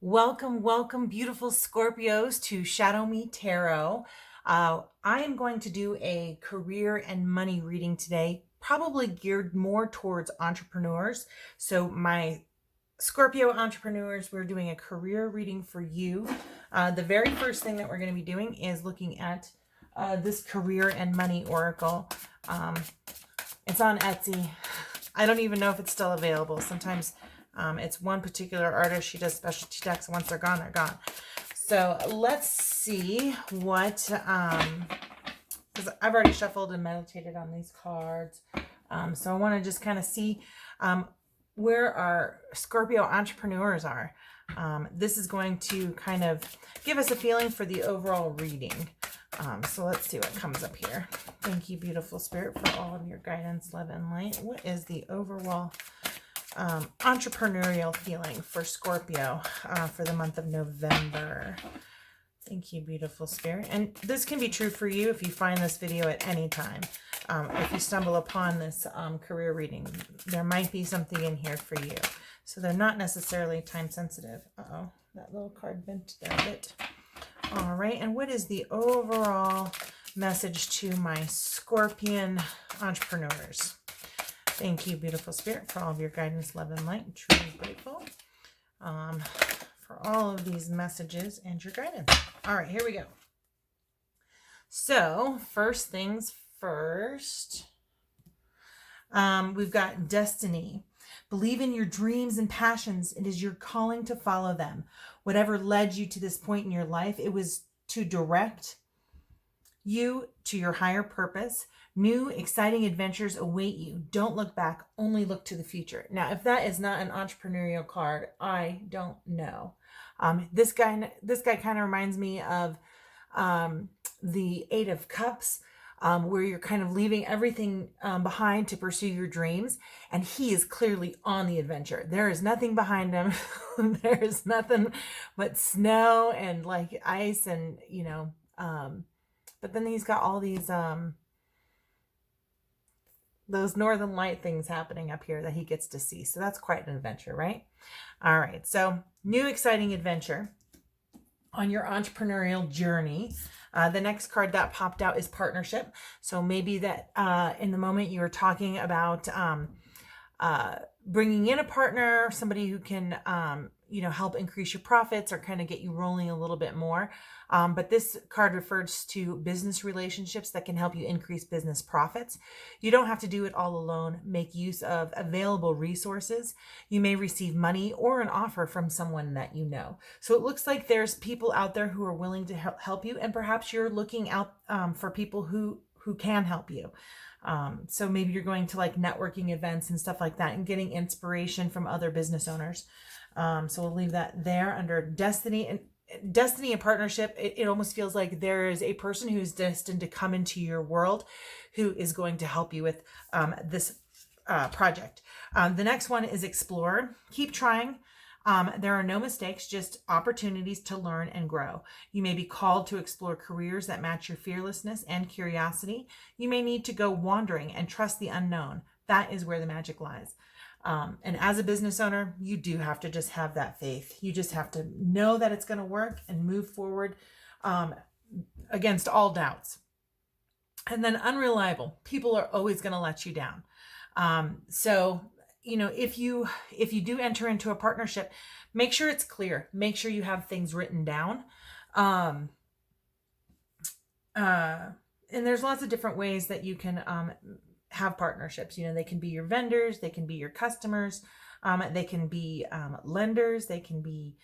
Welcome, beautiful Scorpios to Shadow Me Tarot. I am going to do a career and money reading today, probably geared more towards entrepreneurs. So my Scorpio entrepreneurs, we're doing a career reading for you. The very first thing that we're going to be doing is looking at this career and money oracle. It's on Etsy. I don't even know if it's still available. Sometimes it's one particular artist. She does specialty decks. Once they're gone, they're gone. So let's see what, because I've already shuffled and meditated on these cards. So I want to just kind of see where our Scorpio entrepreneurs are. This is going to kind of give us a feeling for the overall reading. So let's see what comes up here. Thank you, beautiful spirit, for all of your guidance, love, and light. What is the overall entrepreneurial feeling for Scorpio for the month of November? Thank you, beautiful spirit. And this can be true for you if you find this video at any time. If you stumble upon this career reading, there might be something in here for you. So they're not necessarily time sensitive. Uh-oh, that little card bent there a bit. All right, and what is the overall message to my Scorpion entrepreneurs? Thank you, beautiful spirit, for all of your guidance, love, and light. I'm truly grateful for all of these messages and your guidance. All right, here we go. So first things first, we've got destiny. Believe in your dreams and passions. It is your calling to follow them. Whatever led you to this point in your life, it was to direct you to your higher purpose. New, exciting adventures await you. Don't look back, only look to the future. Now, if that is not an entrepreneurial card, I don't know. This guy kind of reminds me of the Eight of Cups, where you're kind of leaving everything behind to pursue your dreams. And he is clearly on the adventure. There is nothing behind him. There is nothing but snow and like ice and, but then he's got all these, those northern light things happening up here that he gets to see. So that's quite an adventure, right? All right. So new, exciting adventure on your entrepreneurial journey. The next card that popped out is partnership. So maybe that in the moment you were talking about bringing in a partner, somebody who can, help increase your profits or kind of get you rolling a little bit more. But this card refers to business relationships that can help you increase business profits. You don't have to do it all alone. Make use of available resources. You may receive money or an offer from someone that you know. So it looks like there's people out there who are willing to help you, and perhaps you're looking out for people who can help you. So maybe you're going to like networking events and stuff like that and getting inspiration from other business owners. So we'll leave that there under destiny. And destiny and partnership, it almost feels like there is a person who's destined to come into your world who is going to help you with this project. The next one is explore. Keep trying. There are no mistakes, just opportunities to learn and grow. You may be called to explore careers that match your fearlessness and curiosity. You may need to go wandering and trust the unknown. That is where the magic lies. And as a business owner, you do have to just have that faith. You just have to know that it's going to work and move forward against all doubts. And then unreliable. People are always going to let you down. So if you do enter into a partnership, make sure it's clear. Make sure you have things written down. And there's lots of different ways that you can have partnerships. They can be your vendors, they can be your customers, they can be lenders, they can be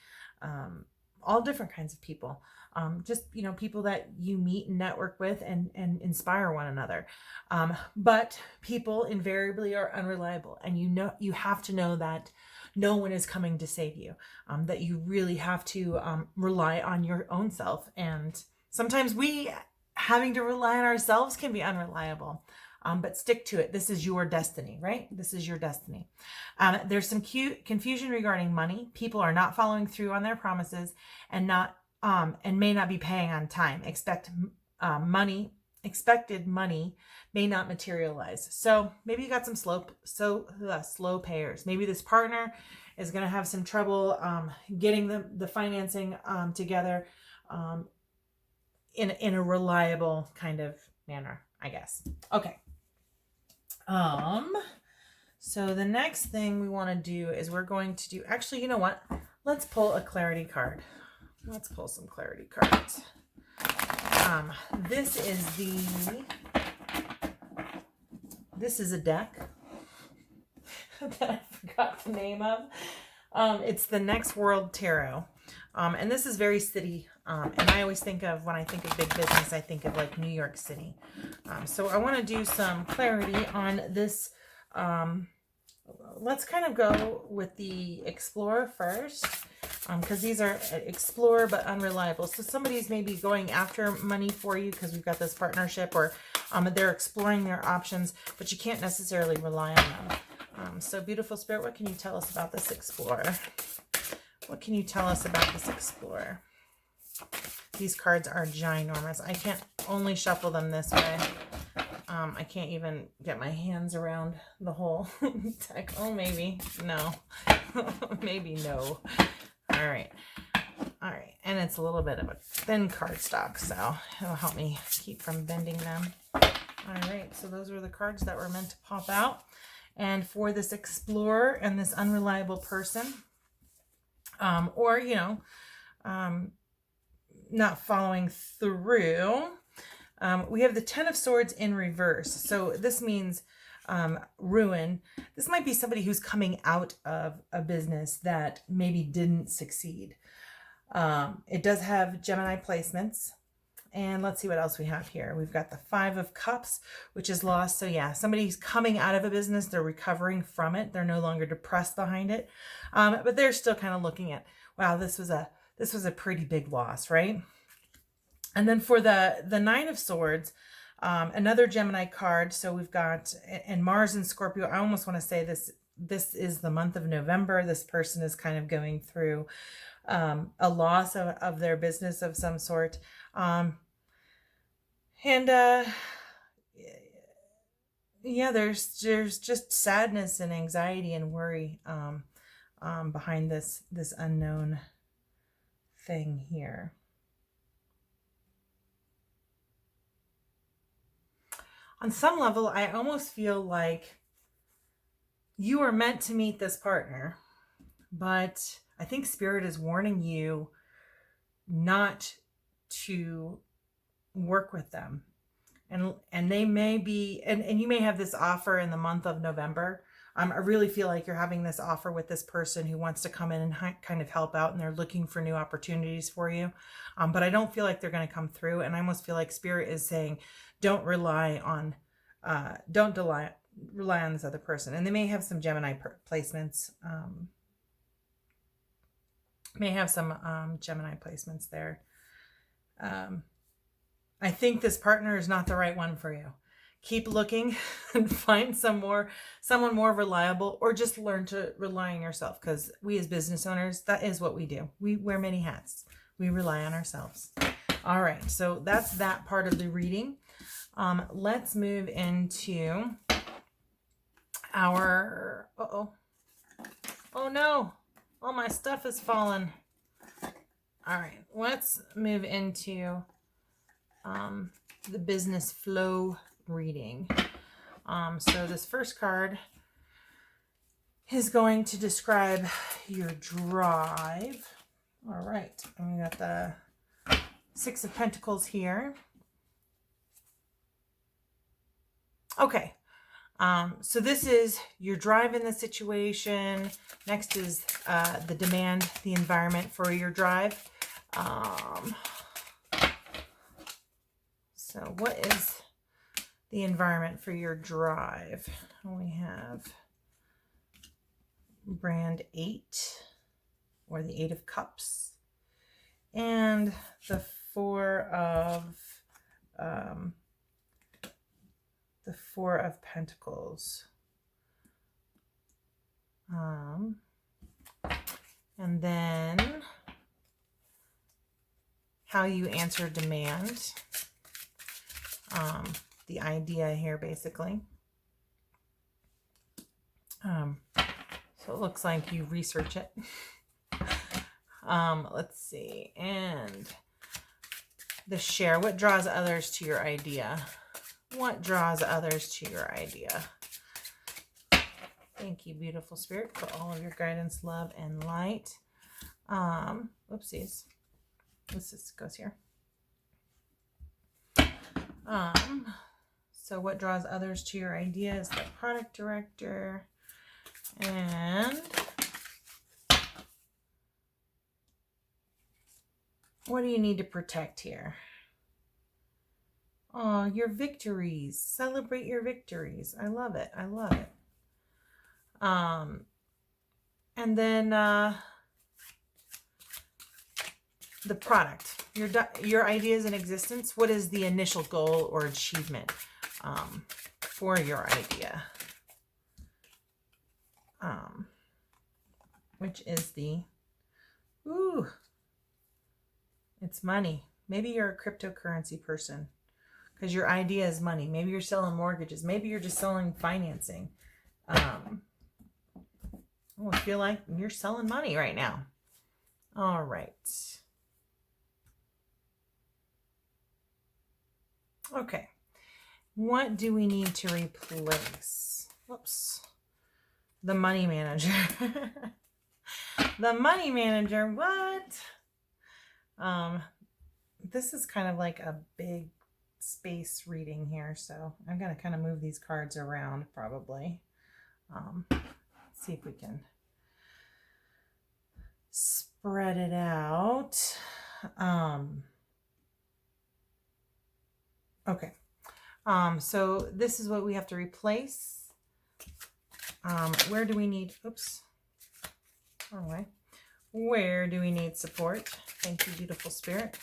all different kinds of people. Just people that you meet and network with and inspire one another. But people invariably are unreliable, and you have to know that no one is coming to save you. That you really have to rely on your own self, and sometimes having to rely on ourselves can be unreliable. But stick to it. This is your destiny, right? This is your destiny. There's some confusion regarding money. People are not following through on their promises and may not be paying on time. Expected money may not materialize. So maybe you got some slow payers. Maybe this partner is going to have some trouble getting the financing together in a reliable kind of manner, I guess. Okay. So the next thing we want to do is we're going to do, actually, you know what? Let's pull a clarity card. Let's pull some clarity cards. This is a deck that I forgot the name of. It's the Next World Tarot. And this is very city. And I always think of, when I think of big business, I think of like New York City. So I want to do some clarity on this. Let's kind of go with the Explorer first, because these are Explorer but unreliable. So somebody's maybe going after money for you because we've got this partnership, or they're exploring their options, but you can't necessarily rely on them. So beautiful spirit, what can you tell us about this Explorer? What can you tell us about this Explorer? These cards are ginormous. I can't only shuffle them this way. I can't even get my hands around the whole deck. Oh, maybe. No. Maybe no. All right. All right. And it's a little bit of a thin cardstock, so it'll help me keep from bending them. All right. So those were the cards that were meant to pop out. And for this Explorer and this unreliable person, or, you know, not following through, we have the Ten of Swords in reverse. So this means ruin. This might be somebody who's coming out of a business that maybe didn't succeed. It does have Gemini placements. And let's see what else we have here. We've got the Five of Cups, which is lost. So yeah, somebody's coming out of a business. They're recovering from it. They're no longer depressed behind it. But they're still kind of looking at, wow, this was a pretty big loss, right? And then for the Nine of Swords, another Gemini card. So we've got, and Mars and Scorpio. I almost want to say this is the month of November. This person is kind of going through a loss of their business of some sort. Yeah, there's just sadness and anxiety and worry behind this unknown thing here. On some level, I almost feel like you are meant to meet this partner, but I think Spirit is warning you not to work with them. And they may be, and you may have this offer in the month of November. I really feel like you're having this offer with this person who wants to come in and kind of help out, and they're looking for new opportunities for you. But I don't feel like they're going to come through. And I almost feel like Spirit is saying, don't rely on this other person. And they may have some Gemini placements. Gemini placements there. I think this partner is not the right one for you. Keep looking and find someone more reliable, or just learn to rely on yourself, because we as business owners, that is what we do. We wear many hats. We rely on ourselves. All right, so that's that part of the reading. Let's move into our, oh no, all my stuff is fallen. All right, let's move into the business flow reading. So this first card is going to describe your drive. All right, and we got the Six of Pentacles here. Okay, so this is your drive in the situation. Next is the demand, the environment for your drive. So what is the environment for your drive? We have brand 8, or the 8 of Cups, and the Four of Pentacles. And then how you answer demand. The idea here, basically. So it looks like you research it. Let's see. And the share. What draws others to your idea? What draws others to your idea? Thank you, beautiful spirit, for all of your guidance, love, and light. Oopsies. This goes here. So what draws others to your idea is the product director. And what do you need to protect here? Oh, your victories. Celebrate your victories. I love it. I love it. And then the product. Your idea is in existence. What is the initial goal or achievement for your idea? Which is the, it's money. Maybe you're a cryptocurrency person because your idea is money. Maybe you're selling mortgages. Maybe you're just selling financing. I feel like you're selling money right now. All right. Okay. What do we need to replace? Whoops. The money manager. The money manager. What? This is kind of like a big space reading here, so I'm going to kind of move these cards around probably. Let's see if we can spread it out. Okay. So this is what we have to replace. Where do we need, oops, wrong way. Where do we need support? Thank you, beautiful spirit.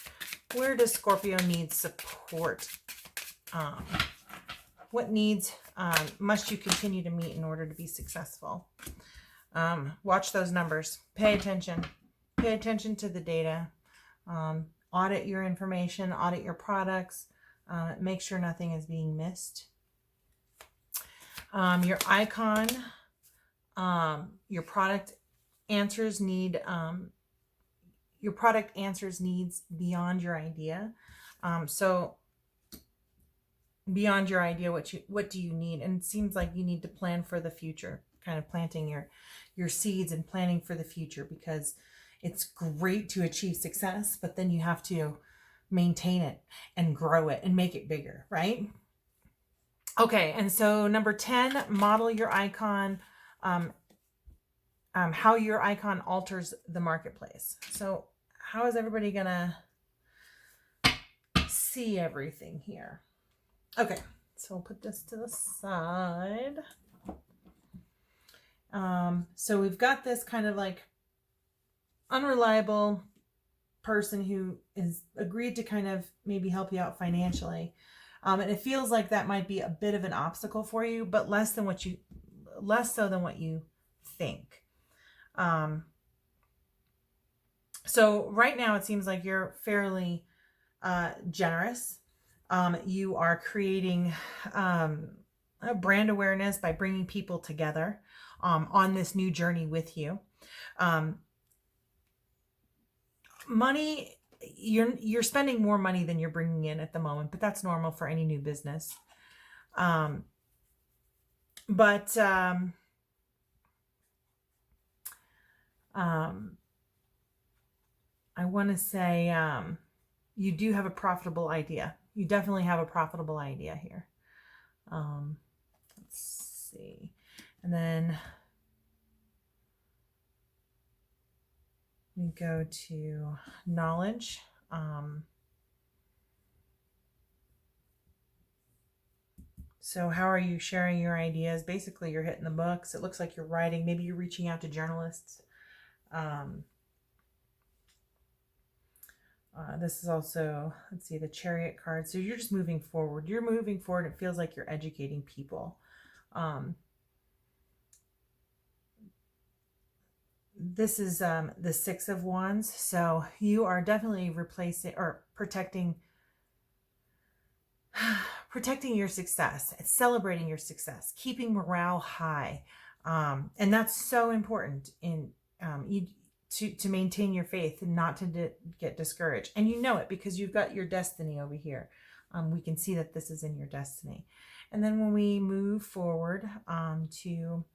Where does Scorpio need support? What needs must you continue to meet in order to be successful? Watch those numbers. Pay attention. Pay attention to the data. Audit your information. Audit your products. Make sure nothing is being missed. Your icon, your product answers need, your product answers needs beyond your idea. So beyond your idea, what do you need? And it seems like you need to plan for the future, kind of planting your seeds and planning for the future, because it's great to achieve success, but then you have to maintain it and grow it and make it bigger, right? Okay, and so number 10, model your icon, how your icon alters the marketplace. So how is everybody gonna see everything here? Okay, so we'll put this to the side. So we've got this kind of like unreliable person who is agreed to kind of maybe help you out financially. And it feels like that might be a bit of an obstacle for you, but less so than what you think. So right now it seems like you're fairly generous. You are creating a brand awareness by bringing people together on this new journey with you. Money, you're spending more money than you're bringing in at the moment, but that's normal for any new business. I want to say you do have a profitable idea. You definitely have a profitable idea here. Let's see. And then we go to knowledge. So how are you sharing your ideas? Basically, you're hitting the books. It looks like you're writing. Maybe you're reaching out to journalists. This is also, let's see, the Chariot card. So you're just moving forward. You're moving forward. It feels like you're educating people. This is the Six of Wands. So you are definitely replacing or protecting your success, celebrating your success, keeping morale high. And that's so important in to maintain your faith and not to get discouraged. And you know it because you've got your destiny over here. We can see that this is in your destiny. And then when we move forward to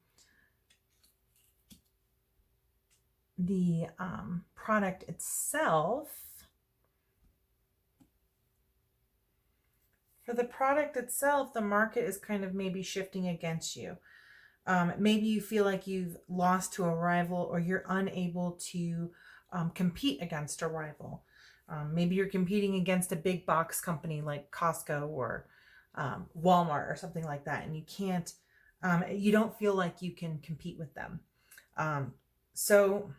the product itself, for the product itself, the market is kind of maybe shifting against you. Maybe you feel like you've lost to a rival, or you're unable to compete against a rival. Maybe you're competing against a big box company like Costco or Walmart or something like that, and you can't, you don't feel like you can compete with them. So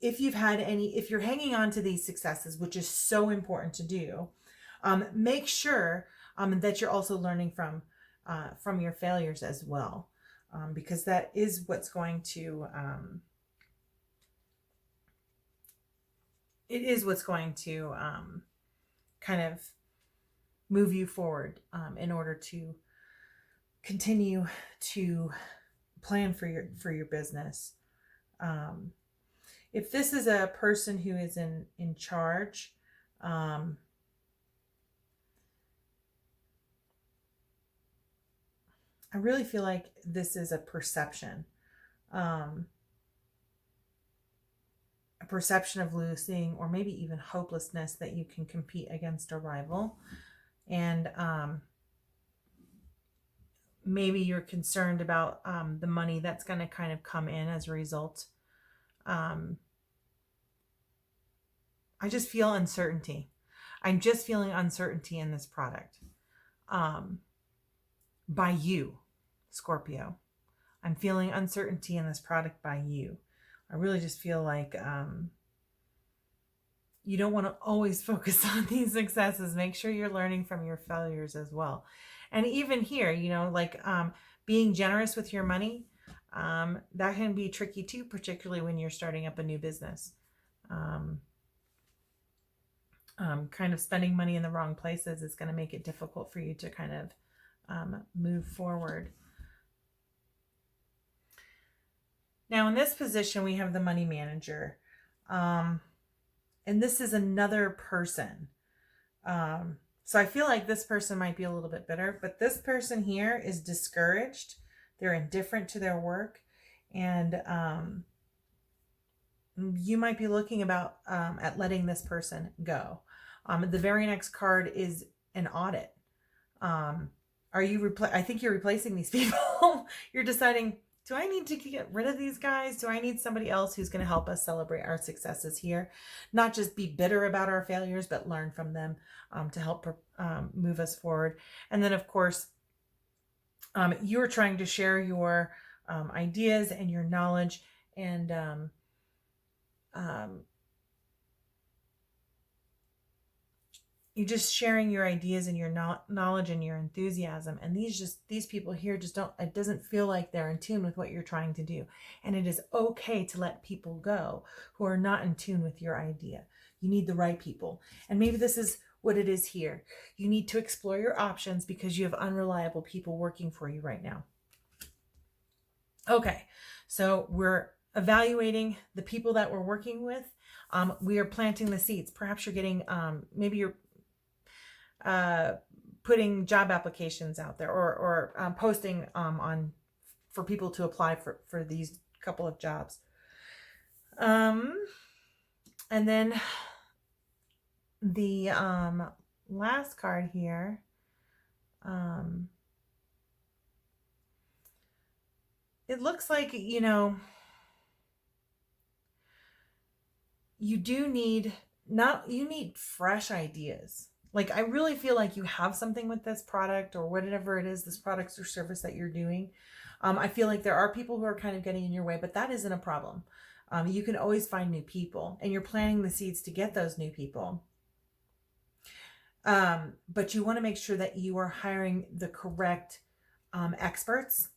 if you're hanging on to these successes, which is so important to do, make sure that you're also learning from your failures as well, because that is what's going to kind of move you forward in order to continue to plan for your business. If this is a person who is in charge, I really feel like this is a perception of losing, or maybe even hopelessness that you can compete against a rival. And maybe you're concerned about the money that's going to kind of come in as a result. I just feel uncertainty. I'm just feeling uncertainty in this product. By you, Scorpio. I'm feeling uncertainty in this product by you. I really just feel like you don't want to always focus on these successes. Make sure you're learning from your failures as well. And even here, like being generous with your money, that can be tricky too, particularly when you're starting up a new business. Kind of spending money in the wrong places is going to make it difficult for you to kind of move forward. Now in this position, we have the money manager. And this is another person. So I feel like this person might be a little bit bitter, but this person here is discouraged. They're indifferent to their work. And you might be looking at letting this person go. The very next card is an audit. I think you're replacing these people. You're deciding, do I need to get rid of these guys? Do I need somebody else who's going to help us celebrate our successes here? Not just be bitter about our failures, but learn from them to help move us forward. And then, of course, you're trying to share your ideas and your knowledge, and you're just sharing your ideas and your knowledge and your enthusiasm. And these people here just don't, it doesn't feel like they're in tune with what you're trying to do. And it is okay to let people go who are not in tune with your idea. You need the right people. And maybe this is what it is here. You need to explore your options because you have unreliable people working for you right now. Okay, so we're evaluating the people that we're working with. We are planting the seeds. Perhaps you're getting, maybe you're putting job applications out there, or posting for people to apply for these couple of jobs. And then the last card here, it looks like, you need fresh ideas. Like, I really feel like you have something with this product or whatever it is, this product or service that you're doing. I feel like there are people who are kind of getting in your way, but that isn't a problem. You can always find new people, and you're planting the seeds to get those new people. But you want to make sure that you are hiring the correct experts.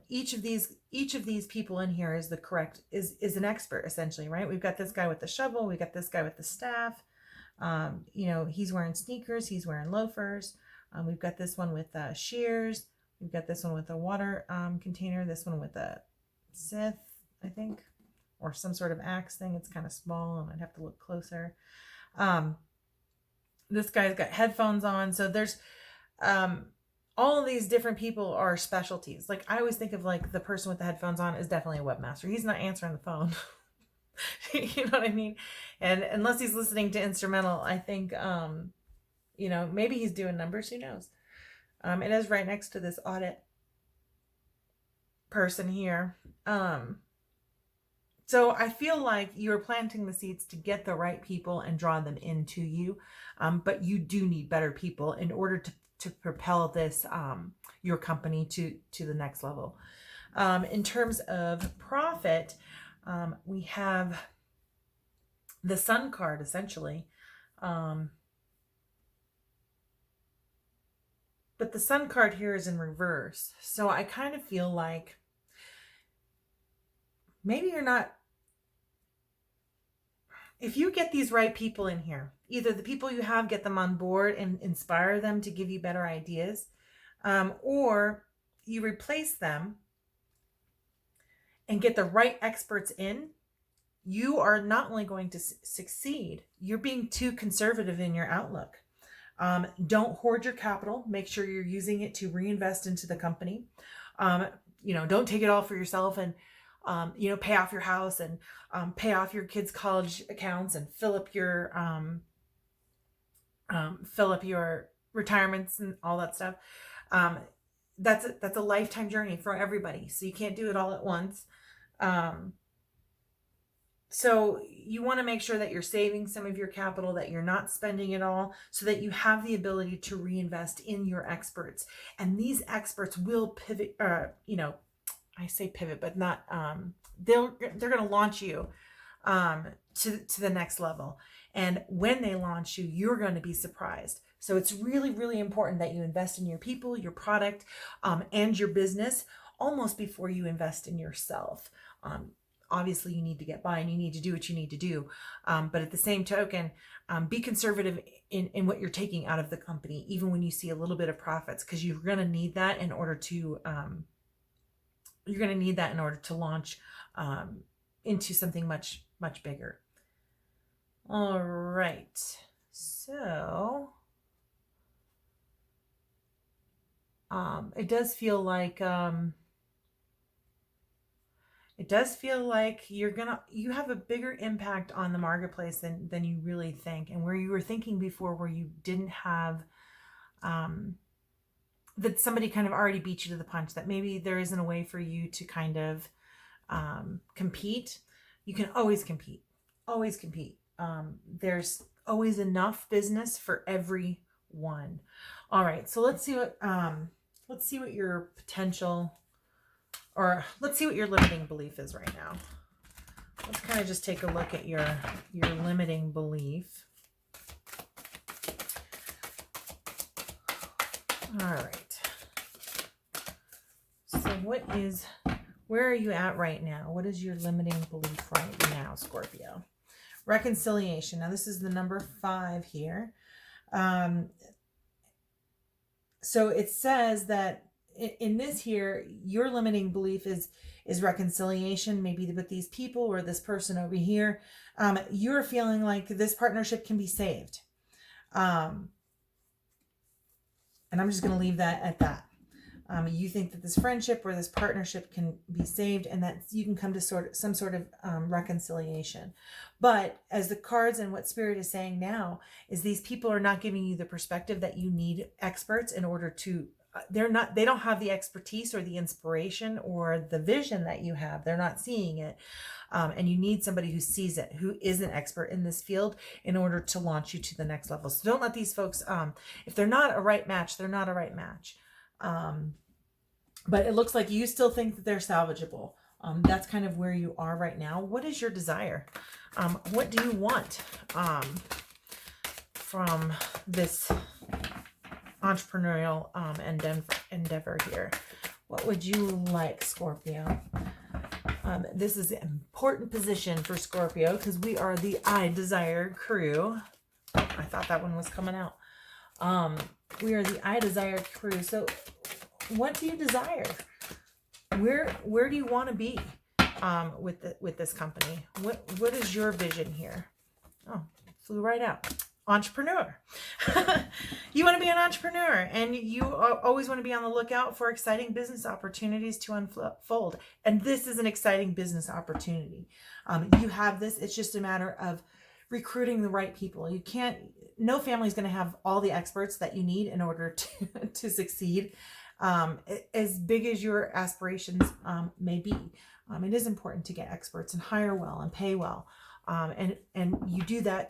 Each of these people in here is is an expert, essentially, right? We've got this guy with the shovel. We've got this guy with the staff. He's wearing sneakers. He's wearing loafers. We've got this one with shears. We've got this one with a water container, this one with a scythe, I think, or some sort of axe thing. It's kind of small and I'd have to look closer. This guy's got headphones on. So there's all of these different people are specialties. Like I always think of like the person with the headphones on is definitely a webmaster. He's not answering the phone. You know what I mean? And unless he's listening to instrumental, I think, you know, maybe he's doing numbers. Who knows? It is right next to this audit person here. So I feel like you're planting the seeds to get the right people and draw them into you. But you do need better people in order to propel this, your company to the next level. In terms of profit, we have the Sun card, essentially. But the Sun card here is in reverse. So I kind of feel like maybe you're not, if you get these right people in here, either the people you have, get them on board and inspire them to give you better ideas, or you replace them and get the right experts in, you are not only going to succeed, you're being too conservative in your outlook. Don't hoard your capital. Make sure you're using it to reinvest into the company. You know, don't take it all for yourself and, you know, pay off your house and pay off your kids' college accounts and fill up your retirements and all that stuff. That's a lifetime journey for everybody. So you can't do it all at once. So you want to make sure that you're saving some of your capital, that you're not spending it all, so that you have the ability to reinvest in your experts. And these experts will pivot, you know, I say pivot, but not, they're going to launch you to the next level. And when they launch you, you're going to be surprised. So it's really, really important that you invest in your people, your product, and your business almost before you invest in yourself. Obviously, you need to get by and you need to do what you need to do. But at the same token, be conservative in what you're taking out of the company, even when you see a little bit of profits, because you're going to need that in order to launch into something much, much bigger. All right. So it does feel like you have a bigger impact on the marketplace than you really think. And where you were thinking before, where you didn't have, that somebody kind of already beat you to the punch, that maybe there isn't a way for you to kind of compete. You can always compete, always compete. There's always enough business for everyone. All right. So let's see what your potential, or let's see what your limiting belief is right now. Let's kind of just take a look at your limiting belief. All right. So where are you at right now? What is your limiting belief right now, Scorpio? Reconciliation. Now this is the number 5 here. So it says that in this here, your limiting belief is reconciliation, maybe with these people or this person over here. You're feeling like this partnership can be saved. And I'm just going to leave that at that. You think that this friendship or this partnership can be saved, and that you can come to some sort of reconciliation. But as the cards and what Spirit is saying now is, these people are not giving you the perspective that you need experts in order to, they don't have the expertise or the inspiration or the vision that you have. They're not seeing it. And you need somebody who sees it, who is an expert in this field, in order to launch you to the next level. So don't let these folks, if they're not a right match, they're not a right match. But it looks like you still think that they're salvageable. That's kind of where you are right now. What is your desire? What do you want from this entrepreneurial endeavor here? What would you like, Scorpio? This is an important position for Scorpio because we are the I Desire crew. I thought that one was coming out. We are the I Desire crew. So What do you desire? Where do you want to be with this company? What is your vision here? Oh, flew right out. Entrepreneur. You want to be an entrepreneur, and you always want to be on the lookout for exciting business opportunities to unfold. And this is an exciting business opportunity. You have this. It's just a matter of recruiting the right people. No family is going to have all the experts that you need in order to succeed. As big as your aspirations may be, it is important to get experts and hire well and pay well. And you do that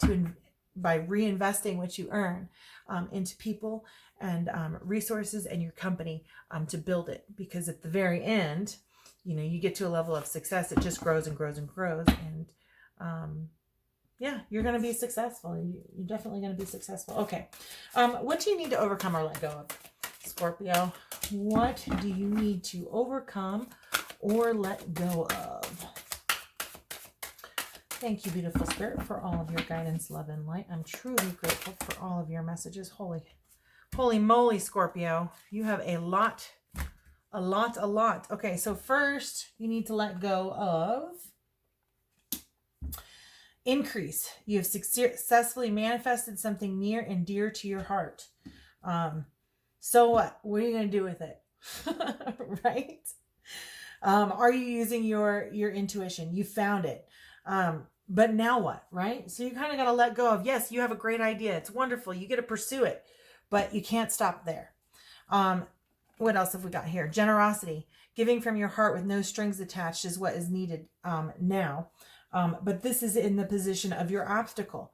by reinvesting what you earn into people and resources and your company to build it. Because at the very end, you get to a level of success. It just grows and grows and grows. And yeah, you're going to be successful. You're definitely going to be successful. Okay. What do you need to overcome or let go of, Scorpio? What do you need to overcome or let go of? Thank you, beautiful spirit, for all of your guidance, love, and light. I'm truly grateful for all of your messages. Holy moly, Scorpio. You have a lot. Okay, so first you need to let go of increase. You have successfully manifested something near and dear to your heart. So what? What are you going to do with it? Right? Are you using your intuition? You found it. But now what, right? So you kind of got to let go of, yes, you have a great idea. It's wonderful. You get to pursue it, but you can't stop there. What else have we got here? Generosity. Giving from your heart with no strings attached is what is needed now. But this is in the position of your obstacle.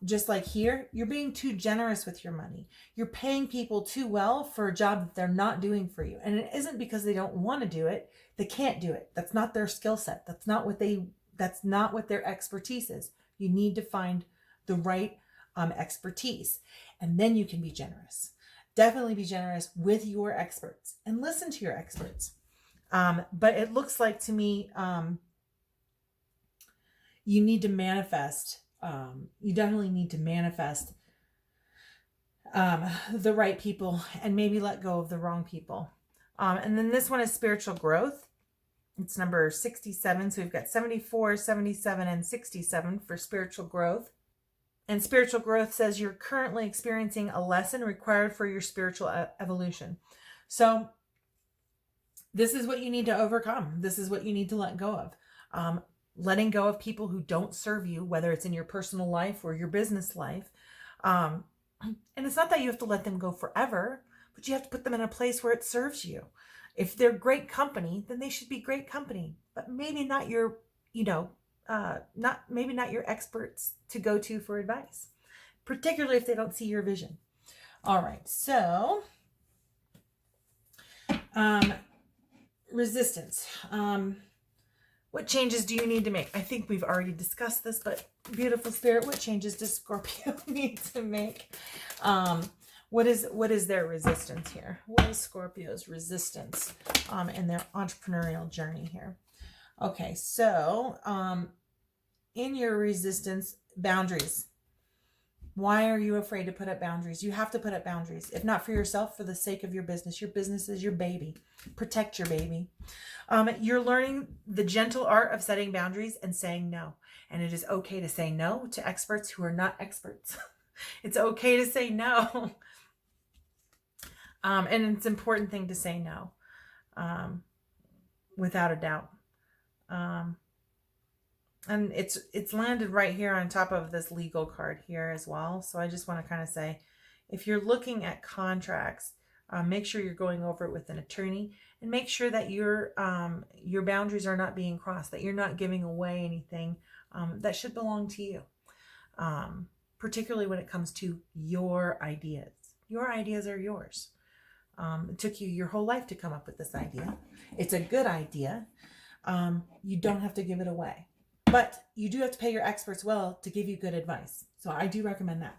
Just like here, you're being too generous with your money. You're paying people too well for a job that they're not doing for you. And it isn't because they don't want to do it. They can't do it. That's not their skill set. That's not what their expertise is. You need to find the right expertise, and then you can be generous. Definitely be generous with your experts and listen to your experts. But it looks like to me, you need to manifest. You definitely need to manifest the right people and maybe let go of the wrong people. And then this one is spiritual growth. It's number 67. So we've got 74, 77, and 67 for spiritual growth. And spiritual growth says you're currently experiencing a lesson required for your spiritual evolution. So this is what you need to overcome. This is what you need to let go of. Letting go of people who don't serve you, whether it's in your personal life or your business life. And it's not that you have to let them go forever, but you have to put them in a place where it serves you. If they're great company, then they should be great company, but maybe not your, not your experts to go to for advice, particularly if they don't see your vision. All right. So, resistance. What changes do you need to make? I think we've already discussed this, but beautiful spirit, what changes does Scorpio need to make? What is their resistance here? What is Scorpio's resistance in their entrepreneurial journey here? Okay, so in your resistance, boundaries. Why are you afraid to put up boundaries? You have to put up boundaries. If not for yourself, for the sake of your business. Your business is your baby. Protect your baby. You're learning the gentle art of setting boundaries and saying no. And it is okay to say no to experts who are not experts. It's okay to say no. And it's an important thing to say no, without a doubt. And it's landed right here on top of this legal card here as well. So I just want to kind of say, if you're looking at contracts, make sure you're going over it with an attorney, and make sure that your boundaries are not being crossed, that you're not giving away anything that should belong to you, particularly when it comes to your ideas. Your ideas are yours. It took you your whole life to come up with this idea. It's a good idea. You don't have to give it away. But you do have to pay your experts well to give you good advice. So I do recommend that.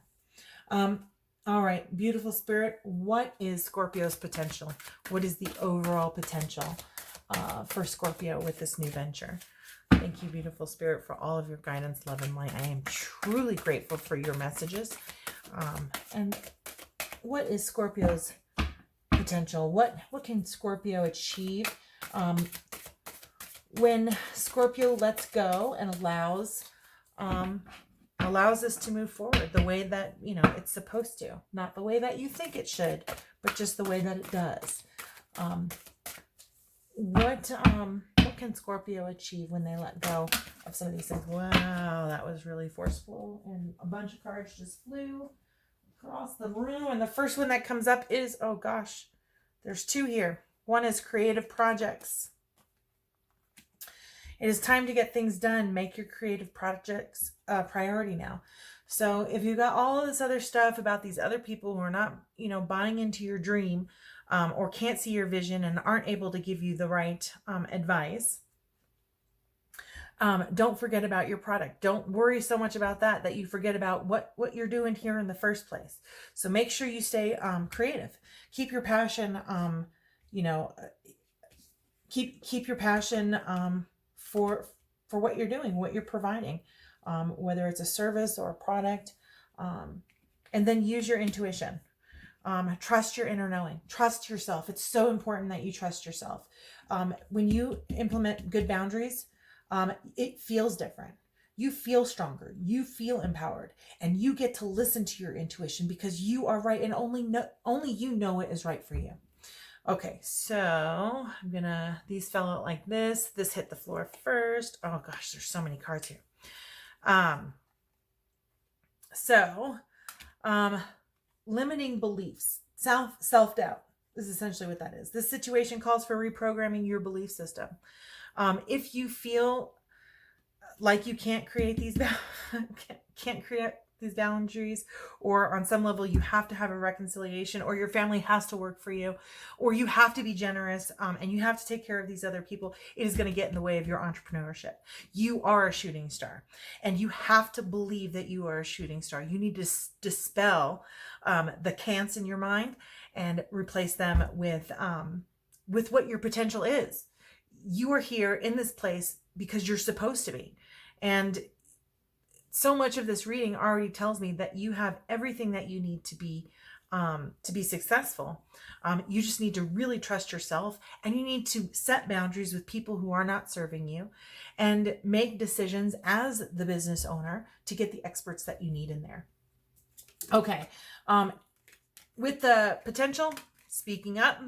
All right, beautiful spirit. What is Scorpio's potential? What is the overall potential for Scorpio with this new venture? Thank you, beautiful spirit, for all of your guidance, love, and light. I am truly grateful for your messages. And what is Scorpio's potential. What can Scorpio achieve when Scorpio lets go and allows us to move forward the way that, you know, it's supposed to, not the way that you think it should, but just the way that it does. What can Scorpio achieve when they let go of some of these things? Wow, that was really forceful, and a bunch of cards just flew across the room. And the first one that comes up is, oh gosh, there's two here. One is creative projects. It is time to get things done. Make your creative projects a priority now. So if you've got all of this other stuff about these other people who are not, you know, buying into your dream, or can't see your vision and aren't able to give you the right advice, don't forget about your product. Don't worry so much about that you forget about what you're doing here in the first place. So make sure you stay creative. Keep your passion, you know, keep your passion for what you're doing, what you're providing, whether it's a service or a product, and then use your intuition. Trust your inner knowing. Trust yourself. It's so important that you trust yourself. When you implement good boundaries, it feels different. You feel stronger. You feel empowered, and you get to listen to your intuition because you are right, and only you know what is right for you. Okay, so these fell out like this. This hit the floor first. Oh gosh, there's so many cards here. Limiting beliefs, self-doubt is essentially what that is. This situation calls for reprogramming your belief system. If you feel like you can't create these boundaries, or on some level you have to have a reconciliation, or your family has to work for you, or you have to be generous, and you have to take care of these other people, it is going to get in the way of your entrepreneurship. You are a shooting star, and you have to believe that you are a shooting star. You need to dispel the can'ts in your mind and replace them with what your potential is. You are here in this place because you're supposed to be. And so much of this reading already tells me that you have everything that you need to be successful. You just need to really trust yourself, and you need to set boundaries with people who are not serving you, and make decisions as the business owner to get the experts that you need in there. Okay. With the potential, speaking up,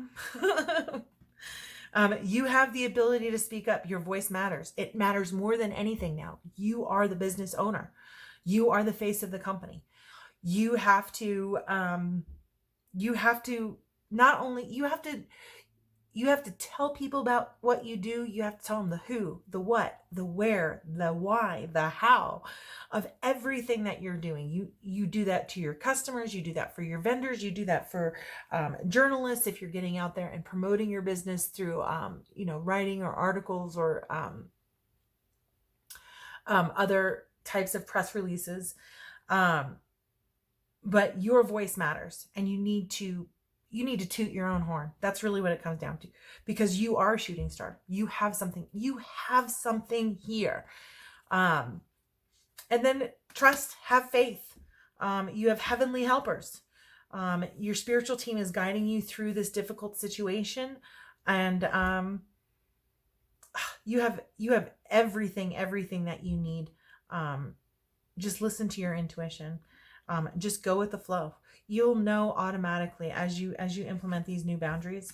you have the ability to speak up. Your voice matters. It matters more than anything now. You are the business owner. You are the face of the company. You have to tell people about what you do. You have to tell them the who, the what, the where, the why, the how of everything that you're doing. You do that to your customers. You do that for your vendors. You do that for journalists. If you're getting out there and promoting your business through, writing or articles or other types of press releases. But your voice matters, and you need to toot your own horn. That's really what it comes down to, because you are a shooting star. You have something here. And then trust, have faith. You have heavenly helpers. Your spiritual team is guiding you through this difficult situation. And you have everything that you need. Just listen to your intuition. Just go with the flow. You'll know automatically as you implement these new boundaries.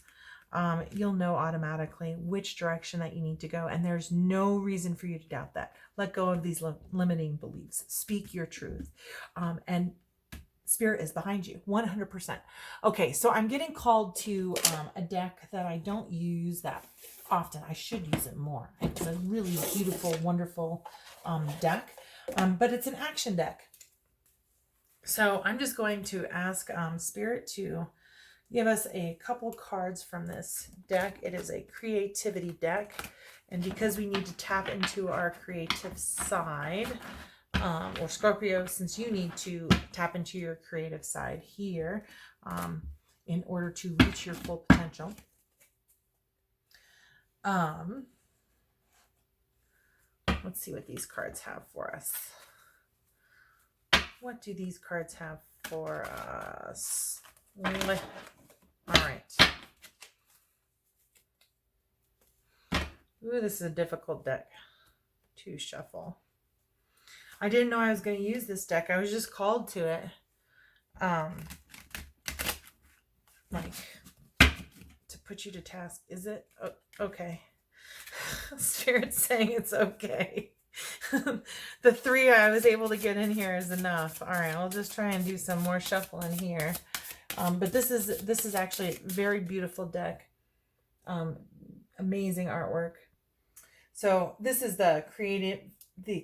You'll know automatically which direction that you need to go, and there's no reason for you to doubt that. Let go of these limiting beliefs. Speak your truth, and Spirit is behind you 100%. Okay, so I'm getting called to a deck that I don't use that often. I should use it more. It's a really beautiful, wonderful deck, but it's an action deck. So I'm just going to ask Spirit to give us a couple cards from this deck. It is a creativity deck. And because we need to tap into our creative side, or Scorpio, since you need to tap into your creative side here in order to reach your full potential. Let's see what these cards have for us. What do these cards have for us? All right. Ooh, this is a difficult deck to shuffle. I didn't know I was going to use this deck. I was just called to it. Like, to put you to task. Is it? Oh, okay. Spirit's saying it's okay. The 3 I was able to get in here is enough. All right, I'll just try and do some more shuffling here. But this is actually a very beautiful deck. Amazing artwork. So this is the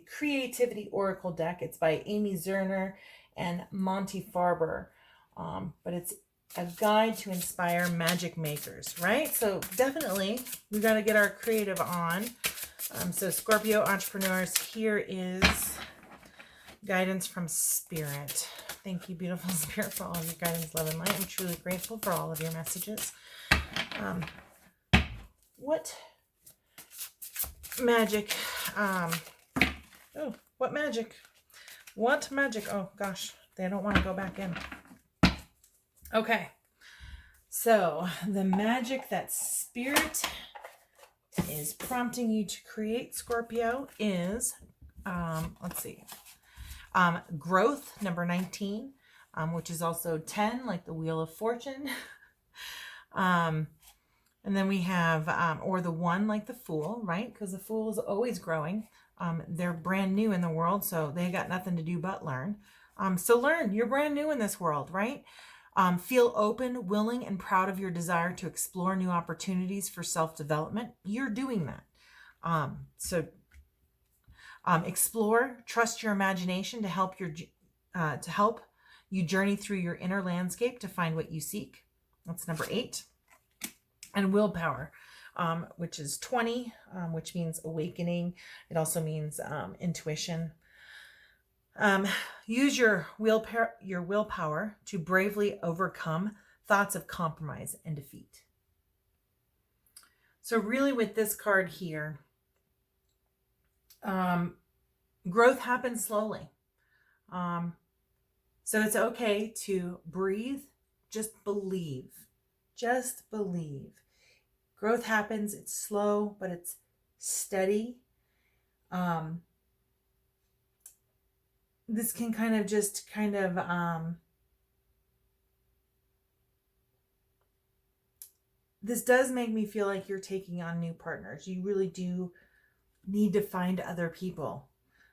Creativity Oracle deck. It's by Amy Zerner and Monty Farber. But it's a guide to inspire magic makers, right? So definitely we got to get our creative on. So Scorpio entrepreneurs, here is guidance from Spirit. Thank you, beautiful Spirit, for all of your guidance, love, and light. I'm truly grateful for all of your messages. What magic? What magic? What magic? Oh gosh, they don't want to go back in. Okay, so the magic that Spirit is prompting you to create, Scorpio, is, let's see, growth, number 19, which is also 10, like the Wheel of Fortune. And then we have, or the 1, like the Fool, right? Because the Fool is always growing. They're brand new in the world, so they got nothing to do but learn. So learn. You're brand new in this world, right? Feel open, willing, and proud of your desire to explore new opportunities for self-development. You're doing that. So explore, trust your imagination to help you journey through your inner landscape to find what you seek. That's number 8. And willpower, which is 20, which means awakening. It also means intuition. Use your willpower to bravely overcome thoughts of compromise and defeat. So really with this card here, growth happens slowly. So it's okay to breathe. Just believe. Just believe. Growth happens. It's slow, but it's steady. This can this does make me feel like you're taking on new partners. You really do need to find other people.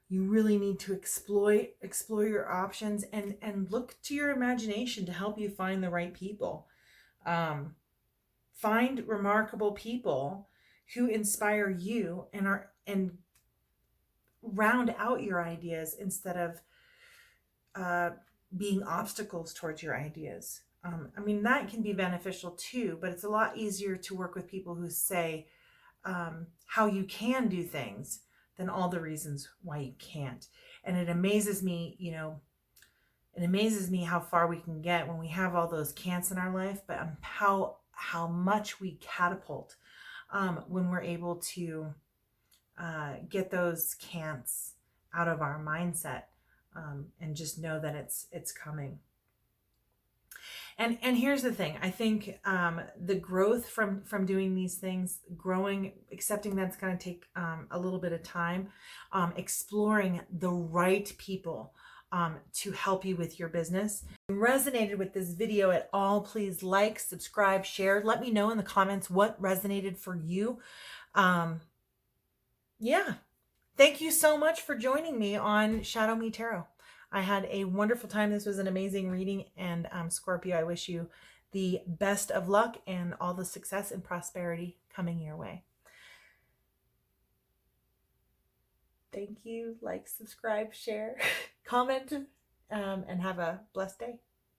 You really need to explore your options and look to your imagination to help you find the right people. Find remarkable people who inspire you and round out your ideas instead of being obstacles towards your ideas. I mean, that can be beneficial too, but it's a lot easier to work with people who say how you can do things than all the reasons why you can't. And it amazes me, how far we can get when we have all those can'ts in our life, but how much we catapult when we're able to get those can'ts out of our mindset and just know that it's coming. And here's the thing. I think the growth from doing these things, growing, accepting that's going to take a little bit of time, exploring the right people to help you with your business. If you resonated with this video at all, please like, subscribe, share. Let me know in the comments what resonated for you. Yeah. Thank you so much for joining me on Shadow Me Tarot. I had a wonderful time. This was an amazing reading. And Scorpio, I wish you the best of luck and all the success and prosperity coming your way. Thank you. Like, subscribe, share, comment, and have a blessed day.